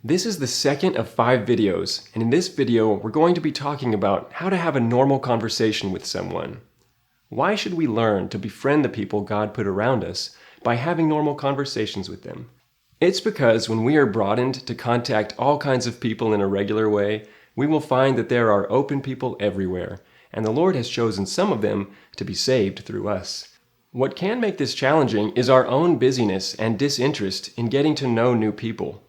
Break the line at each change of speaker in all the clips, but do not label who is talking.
This is the second of 5 videos, and in this video we're going to be talking about how to have a normal conversation with someone. Why should we learn to befriend the people God put around us by having normal conversations with them? It's because when we are broadened to contact all kinds of people in a regular way, we will find that there are open people everywhere, and the Lord has chosen some of them to be saved through us. What can make this challenging is our own busyness and disinterest in getting to know new people.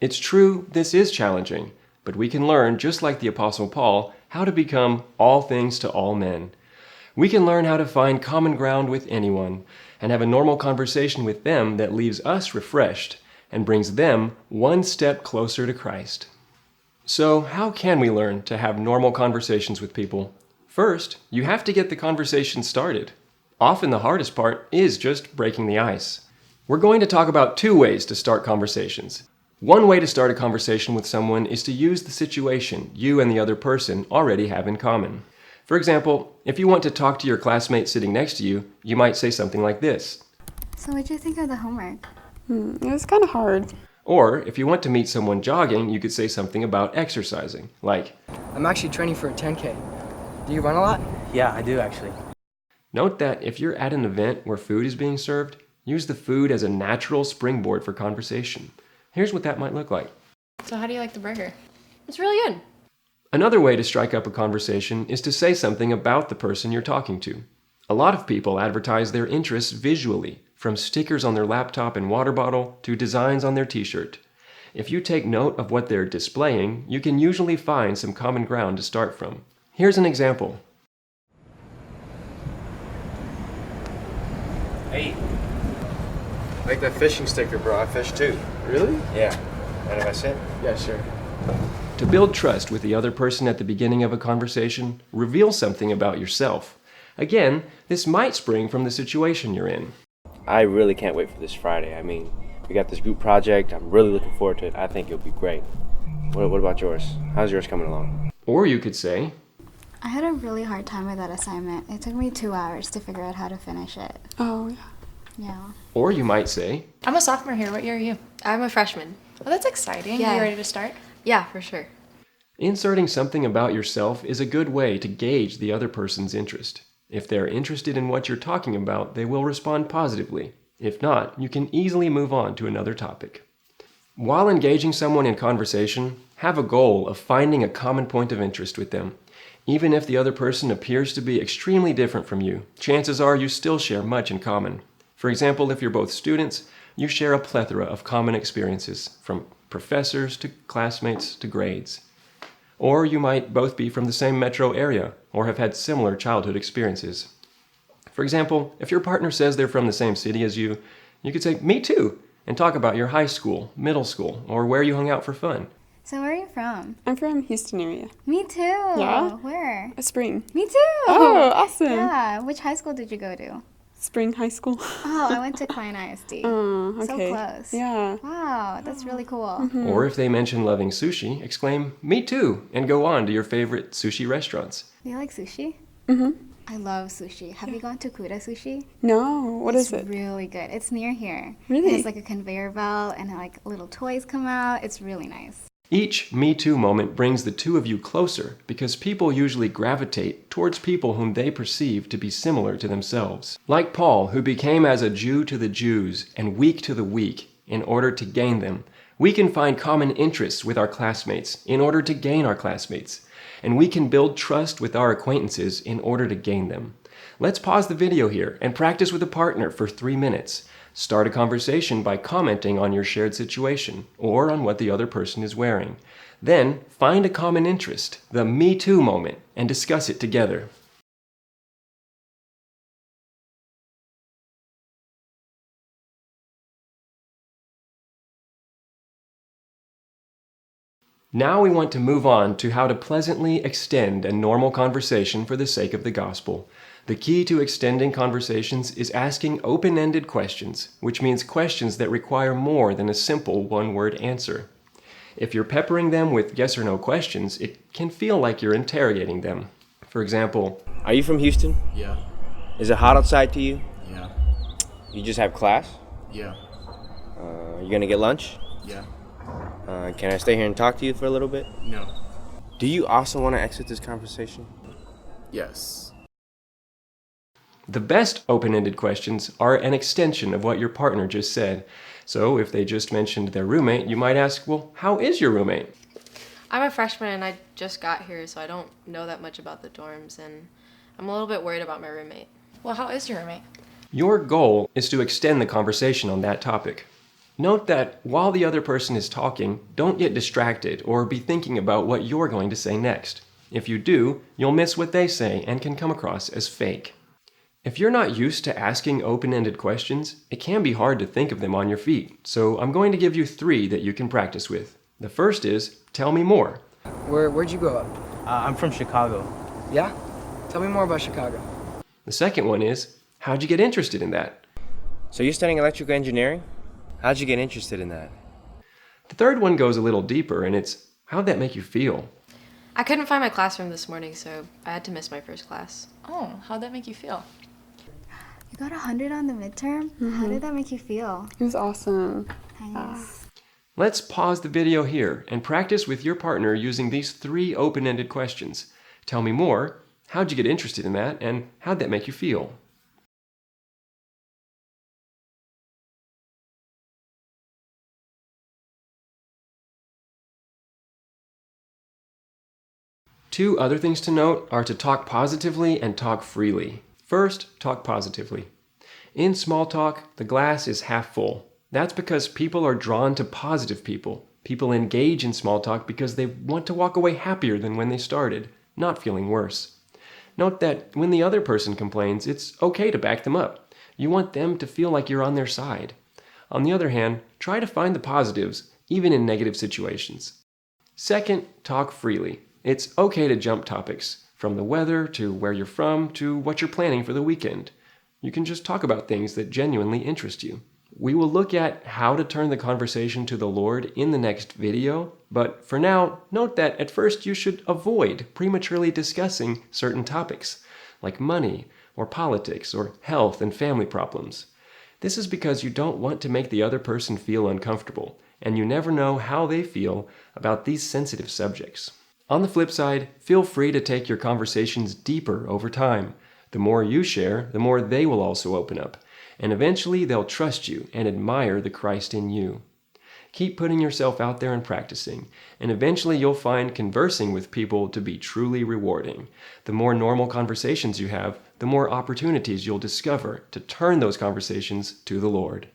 It's true, this is challenging, but we can learn, just like the Apostle Paul, how to become all things to all men. We can learn how to find common ground with anyone and have a normal conversation with them that leaves us refreshed and brings them one step closer to Christ. So, how can we learn to have normal conversations with people? First, you have to get the conversation started. Often the hardest part is just breaking the ice. We're going to talk about 2 ways to start conversations. One way to start a conversation with someone is to use the situation you and the other person already have in common. For example, if you want to talk to your classmate sitting next to you, you might say something like this.
So what'd you think of the homework?
It was kind of hard.
Or if you want to meet someone jogging, you could say something about exercising, like,
I'm actually training for a 10K. Do you run a lot?
Yeah, I do actually.
Note that if you're at an event where food is being served, use the food as a natural springboard for conversation. Here's what that might look like.
So how do you like the burger? It's really good.
Another way to strike up a conversation is to say something about the person you're talking to. A lot of people advertise their interests visually, from stickers on their laptop and water bottle to designs on their t-shirt. If you take note of what they're displaying, you can usually find some common ground to start from. Here's an example.
Hey, I like that fishing sticker, bro. I fish too.
Really?
Yeah. Mind if I sit?
Yeah, sure. To build trust with the other person at the beginning of a conversation, reveal something about yourself. Again, this might spring from the situation you're in.
I really can't wait for this Friday. I mean, we got this group project. I'm really looking forward to it. I think it'll be great. What about yours? How's yours coming along?
Or you could say,
I had a really hard time with that assignment. It took me 2 hours to figure out how to finish it.
Oh, yeah.
Yeah.
or you might say,
I'm a sophomore here. What year are you?
I'm a freshman.
Oh, that's exciting.
Yeah.
Are you ready to start?
Yeah, for sure.
Inserting something about yourself is a good way to gauge the other person's interest. If they're interested in what you're talking about, they will respond positively. If not, you can easily move on to another topic. While engaging someone in conversation, have a goal of finding a common point of interest with them. Even if the other person appears to be extremely different from you, chances are you still share much in common. For example, if you're both students, you share a plethora of common experiences, from professors to classmates to grades. Or you might both be from the same metro area or have had similar childhood experiences. For example, if your partner says they're from the same city as you, you could say, "Me too," and talk about your high school, middle school, or where you hung out for fun.
So where are you from?
I'm from Houston area.
Me too.
Yeah?
Where?
Spring.
Me too.
Oh, awesome.
Yeah. Which high school did you go to?
Spring High School.
Oh, I went to Klein ISD.
Oh, okay.
So close.
Yeah.
Wow, that's really cool.
Or if they mention loving sushi, exclaim, "Me too," and go on to your favorite sushi restaurants.
Do you like sushi?
Mm-hmm.
I love sushi. Have you gone to Kura Sushi?
No, what is it?
It's really good. It's near here.
Really?
It's like a conveyor belt and like little toys come out. It's really nice.
Each Me Too moment brings the two of you closer because people usually gravitate towards people whom they perceive to be similar to themselves. Like Paul, who became as a Jew to the Jews and weak to the weak in order to gain them, we can find common interests with our classmates in order to gain our classmates. And we can build trust with our acquaintances in order to gain them. Let's pause the video here and practice with a partner for 3 minutes. Start a conversation by commenting on your shared situation or on what the other person is wearing. Then find a common interest, the Me Too moment, and discuss it together. Now we want to move on to how to pleasantly extend a normal conversation for the sake of the gospel. The key to extending conversations is asking open-ended questions, which means questions that require more than a simple one-word answer. If you're peppering them with yes or no questions, it can feel like you're interrogating them. For example,
Are you from Houston?
Yeah.
Is it hot outside to you?
Yeah.
You just have class?
Yeah.
You gonna get lunch?
Yeah.
Can I stay here and talk to you for a little bit?
No.
Do you also want to exit this conversation?
Yes.
The best open-ended questions are an extension of what your partner just said. So if they just mentioned their roommate, you might ask, well, how is your roommate?
I'm a freshman and I just got here, so I don't know that much about the dorms, and I'm a little bit worried about my roommate. Well, how is your roommate?
Your goal is to extend the conversation on that topic. Note that while the other person is talking, don't get distracted or be thinking about what you're going to say next. If you do, you'll miss what they say and can come across as fake. If you're not used to asking open-ended questions, it can be hard to think of them on your feet, so I'm going to give you 3 that you can practice with. The first is, tell me more.
Where'd you grow up?
I'm from Chicago.
Yeah? Tell me more about Chicago.
The second one is, how'd you get interested in that?
So you're studying electrical engineering? How'd you get interested in that?
The third one goes a little deeper, and it's, how'd that make you feel?
I couldn't find my classroom this morning, so I had to miss my first class.
Oh, how'd that make you feel?
You got 100 on the midterm? How did that make you feel?
It was awesome.
Nice.
Let's pause the video here and practice with your partner using these 3 open-ended questions. Tell me more, how'd you get interested in that, and how'd that make you feel? Two other things to note are to talk positively and talk freely. First, talk positively. In small talk, the glass is half full. That's because people are drawn to positive people. People engage in small talk because they want to walk away happier than when they started, not feeling worse. Note that when the other person complains, it's okay to back them up. You want them to feel like you're on their side. On the other hand, try to find the positives, even in negative situations. Second, talk freely. It's okay to jump topics, from the weather to where you're from to what you're planning for the weekend. You can just talk about things that genuinely interest you. We will look at how to turn the conversation to the Lord in the next video, but for now, note that at first you should avoid prematurely discussing certain topics, like money, or politics, or health and family problems. This is because you don't want to make the other person feel uncomfortable, and you never know how they feel about these sensitive subjects. On the flip side, feel free to take your conversations deeper over time. The more you share, the more they will also open up, and eventually they'll trust you and admire the Christ in you. Keep putting yourself out there and practicing, and eventually you'll find conversing with people to be truly rewarding. The more normal conversations you have, the more opportunities you'll discover to turn those conversations to the Lord.